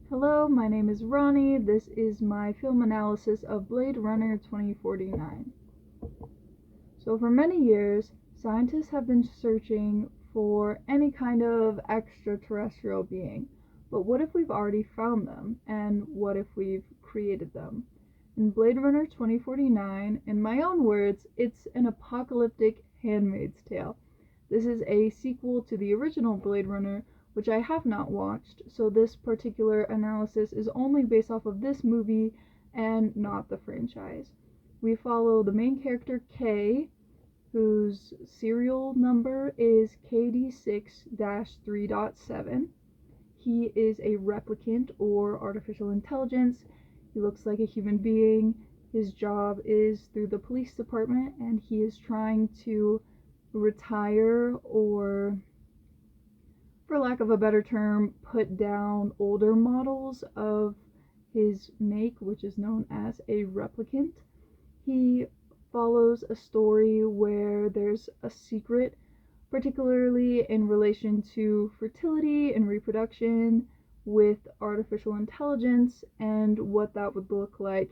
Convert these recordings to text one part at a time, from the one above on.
Hello, my name is Ronnie. This is my film analysis of Blade Runner 2049. So for many years, scientists have been searching for any kind of extraterrestrial being. But what if we've already found them? And what if we've created them? In Blade Runner 2049, in my own words, it's an apocalyptic Handmaid's Tale. This is a sequel to the original Blade Runner, which I have not watched, so this particular analysis is only based off of this movie and not the franchise. We follow the main character Kay, whose serial number is KD6-3.7. He is a replicant or artificial intelligence. He looks like a human being. His job is through the police department, and he is trying to retire, or for lack of a better term, put down older models of his make, which is known as a replicant. He follows a story where there's a secret, particularly in relation to fertility and reproduction with artificial intelligence, and what that would look like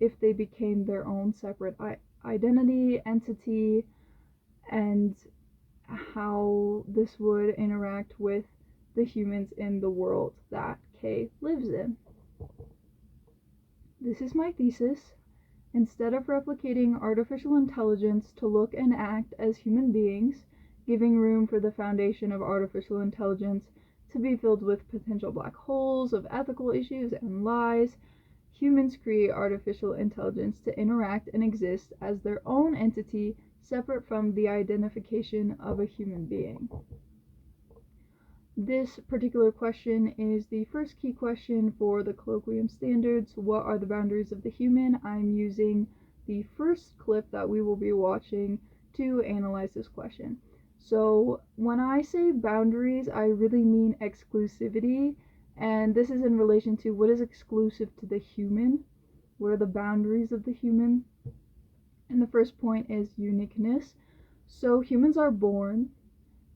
if they became their own separate identity, entity, and how this would interact with the humans in the world that Kay lives in. This is my thesis. Instead of replicating artificial intelligence to look and act as human beings, giving room for the foundation of artificial intelligence to be filled with potential black holes of ethical issues and lies, humans create artificial intelligence to interact and exist as their own entity, separate from the identification of a human being. This particular question is the first key question for the colloquium standards. What are the boundaries of the human? I'm using the first clip that we will be watching to analyze this question. So when I say boundaries, I really mean exclusivity, and this is in relation to what is exclusive to the human. What are the boundaries of the human? And the first point is uniqueness. So humans are born.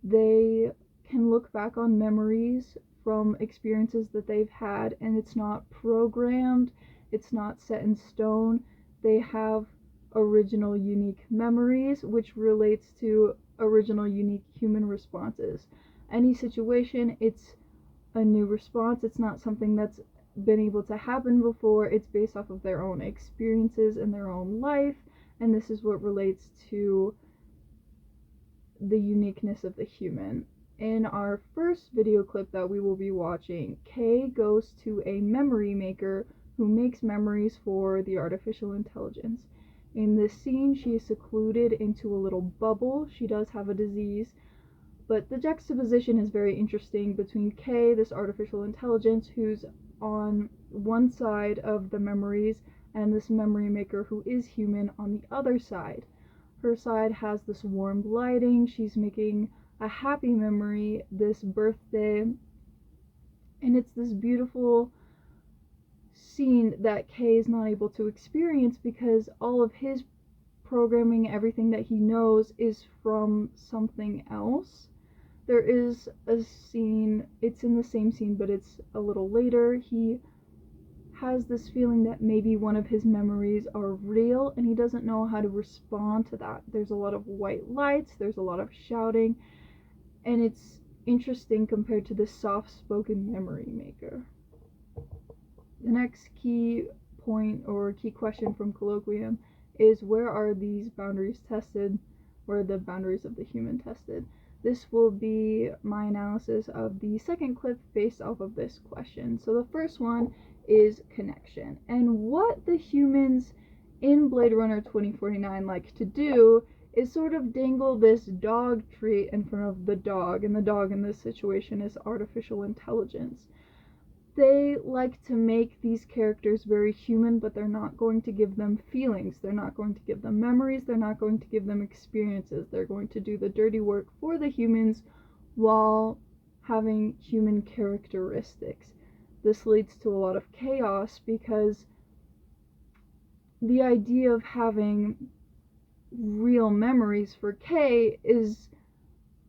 They can look back on memories from experiences that they've had, and it's not programmed, it's not set in stone. They have original unique memories, which relates to original unique human responses. Any situation, it's a new response. It's not something that's been able to happen before. It's based off of their own experiences and their own life, and this is what relates to the uniqueness of the human. In our first video clip that we will be watching, Kay goes to a memory maker who makes memories for the artificial intelligence. In this scene, she is secluded into a little bubble. She does have a disease, but the juxtaposition is very interesting between Kay, this artificial intelligence, who's on one side of the memories, and this memory maker who is human on the other side. Her side has this warm lighting. She's making a happy memory, this birthday, and it's this beautiful scene that Kay is not able to experience because all of his programming, everything that he knows, is from something else. There is a scene, it's in the same scene, but it's a little later. He has this feeling that maybe one of his memories are real, and he doesn't know how to respond to that. There's a lot of white lights, there's a lot of shouting, and it's interesting compared to the soft-spoken memory maker. The next key point or key question from colloquium is, where are these boundaries tested? Where are the boundaries of the human tested? This will be my analysis of the second clip based off of this question. So the first one is connection. And what the humans in Blade Runner 2049 like to do is sort of dangle this dog treat in front of the dog, and the dog in this situation is artificial intelligence. They like to make these characters very human, but they're not going to give them feelings, they're not going to give them memories, they're not going to give them experiences. They're going to do the dirty work for the humans while having human characteristics. This leads to a lot of chaos because the idea of having real memories for Kay is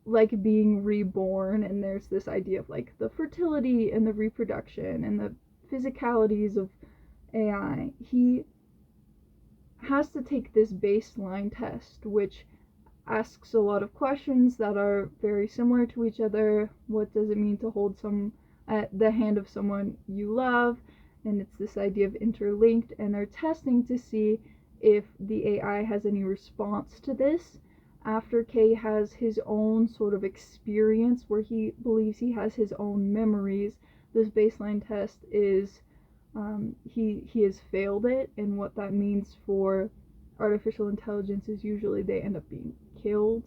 like being reborn, and there's this idea of like the fertility and the reproduction and the physicalities of AI, he has to take this baseline test, which asks a lot of questions that are very similar to each other. What does it mean to hold the hand of someone you love? And it's this idea of interlinked, and they're testing to see if the AI has any response to this. After K has his own sort of experience where he believes he has his own memories, this baseline test is he has failed it, and what that means for artificial intelligence is usually they end up being killed,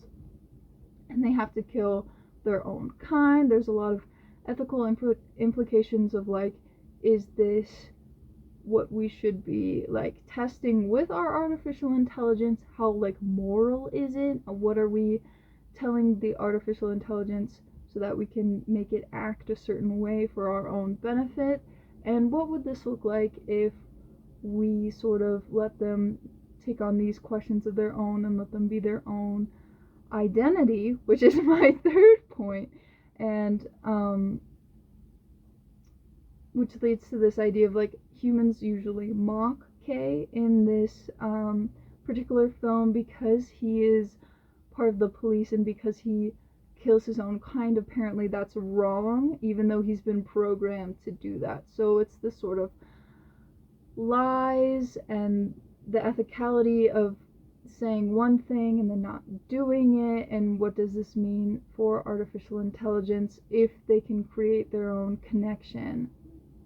and they have to kill their own kind. There's a lot of ethical implications of like, is this what we should be like testing with our artificial intelligence? How like moral is it? What are we telling the artificial intelligence so that we can make it act a certain way for our own benefit? And what would this look like if we sort of let them take on these questions of their own and let them be their own identity, which is my third point, and which leads to this idea of like humans usually mock K in this particular film because he is part of the police and because he kills his own kind. Apparently that's wrong, even though he's been programmed to do that. So it's this sort of lies and the ethicality of saying one thing and then not doing it, and what does this mean for artificial intelligence if they can create their own connection,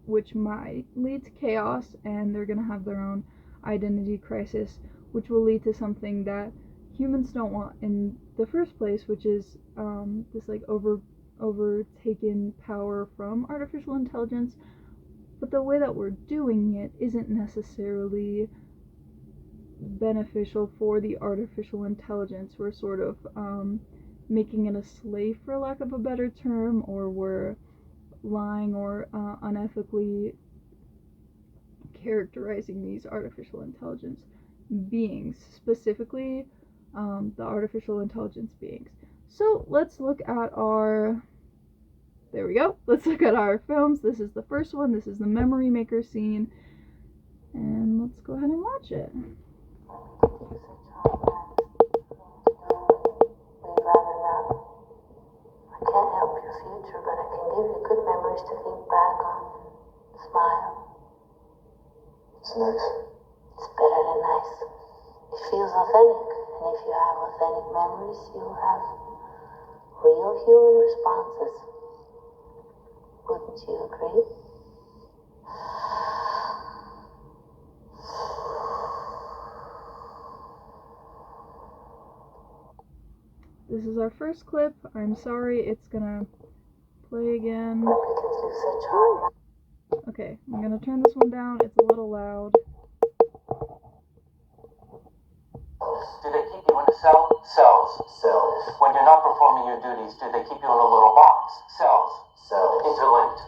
which might lead to chaos, and they're going to have their own identity crisis, which will lead to something that humans don't want in the first place, which is this like overtaken power from artificial intelligence. But the way that we're doing it isn't necessarily beneficial for the artificial intelligence. We're sort of making it a slave, for lack of a better term, or we're lying or unethically characterizing these artificial intelligence beings, specifically the artificial intelligence beings. So let's look at our let's look at our films. This is the first one. This is the memory maker scene, and let's go ahead and watch it. I can't help your future, but I can give you good memories to think back on. Smile. It's nice. It's better than nice. It feels authentic, and if you have authentic memories, you'll have real human responses. Wouldn't you agree? This is our first clip. I'm sorry, it's gonna play again. Replicants do such hard. Okay, I'm gonna turn this one down. It's a little loud. Do they keep you in a cell? Cells. Cells. When you're not performing your duties, do they keep you in a little box? Cells. Cells. Interlinked.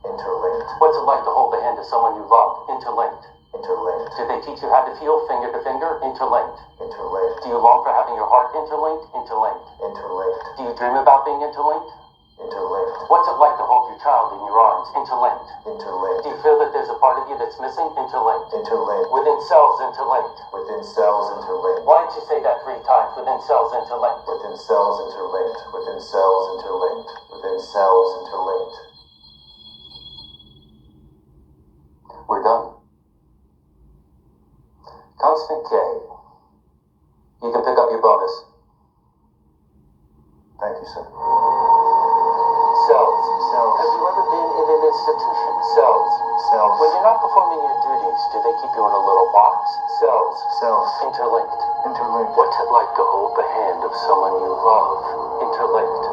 Interlinked. What's it like to hold the hand of someone you love? Interlinked. Interlinked. Do they teach you how to feel finger to finger? Interlinked. Interlinked. Do you long for having your heart interlinked? Interlinked. Interlinked. Do you dream about being interlinked? Interlinked. What's it like to hold your child in your arms? Interlinked. Interlinked. Do you feel that there's a part of you that's missing? Interlinked. Interlinked. Within cells, interlinked. Within cells interlinked. Why don't you say that 3 times? Within cells, interlinked. Within cells interlinked. Within cells interlinked. Within cells interlinked. We're done. Constant K. You can pick up your bonus. Thank you, sir. Cells. Cells. Have you ever been in an institution? Cells. Cells. When you're not performing your duties, do they keep you in a little box? Cells. Cells. Interlinked. Interlinked. What's it like to hold the hand of someone you love? Interlinked.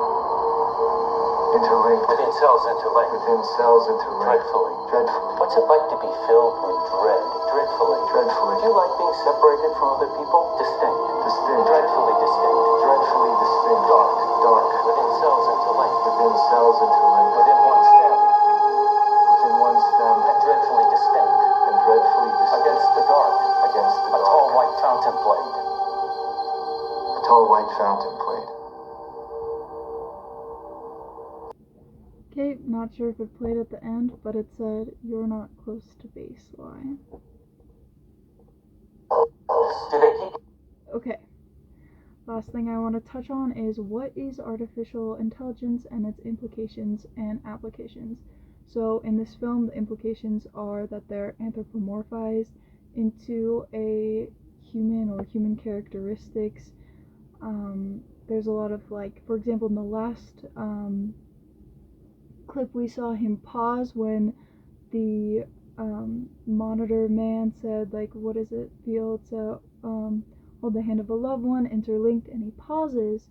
Interlinked. Within cells, interlinked. Within cells interlinked. Dreadfully. Dreadfully. What's it like to be filled with dread? Dreadfully. Dreadfully. Do you like being separated from other people? Distinct. Distinct. Dreadfully distinct. Dreadfully distinct. Dark. Dark. Within cells, interlinked. Within cells interlinked. Within one stem. Within one stem. And dreadfully distinct. And dreadfully distinct. Against the dark. Against the A dark. tall white fountain played. A tall white fountain played. Okay, not not sure if it played at the end, but it said, "You're not close to baseline." Do they keep Okay. Last thing I want to touch on is what is artificial intelligence and its implications and applications. So in this film, the implications are that they're anthropomorphized into a human or human characteristics. There's a lot of, like, for example, in the last clip we saw him pause when the monitor man said, like, what does it feel to hold the hand of a loved one interlinked, and he pauses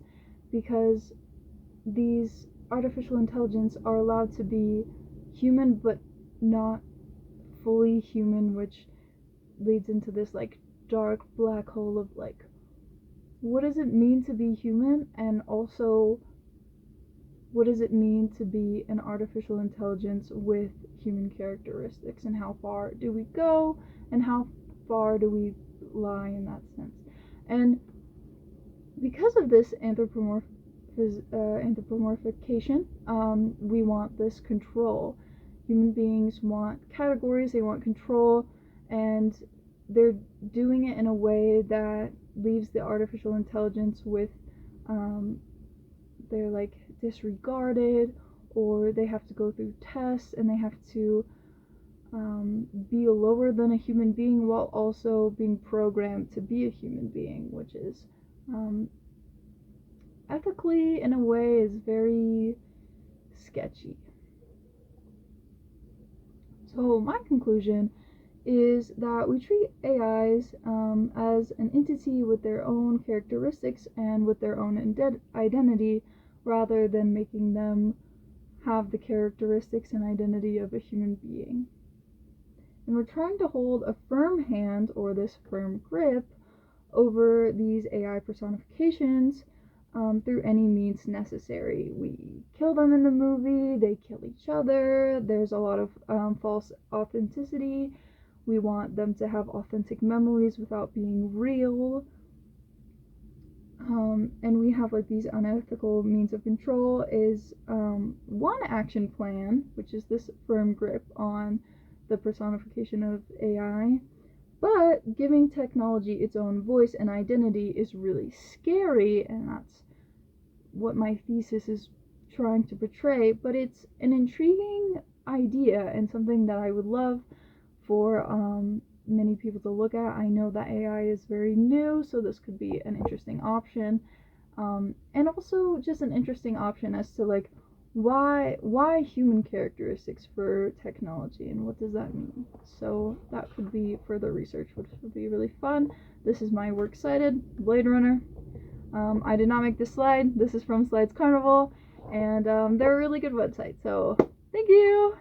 because these artificial intelligence are allowed to be human but not fully human, which leads into this like dark black hole of like, what does it mean to be human, and also what does it mean to be an artificial intelligence with human characteristics, and how far do we go, and how far do we lie in that sense. And because of this anthropomorphication, we want this control. Human beings want categories, they want control, and they're doing it in a way that leaves the artificial intelligence with they're like disregarded, or they have to go through tests and they have to be lower than a human being while also being programmed to be a human being, which is ethically, in a way, is very sketchy. So my conclusion is that we treat AIs as an entity with their own characteristics and with their own identity, rather than making them have the characteristics and identity of a human being. And we're trying to hold a firm hand, or this firm grip, over these AI personifications through any means necessary. We kill them in the movie, they kill each other, there's a lot of false authenticity. We want them to have authentic memories without being real. And we have like these unethical means of control is one action plan, which is this firm grip on the personification of AI. But giving technology its own voice and identity is really scary, and that's what my thesis is trying to portray. But it's an intriguing idea and something that I would love for many people to look at. I know that AI is very new, so this could be an interesting option, and also just an interesting option as to like why human characteristics for technology, and what does that mean. So that could be further research, which would be really fun. This is my works cited, Blade Runner. I did not make this slide. This is from Slides Carnival, and they're a really good website, so thank you.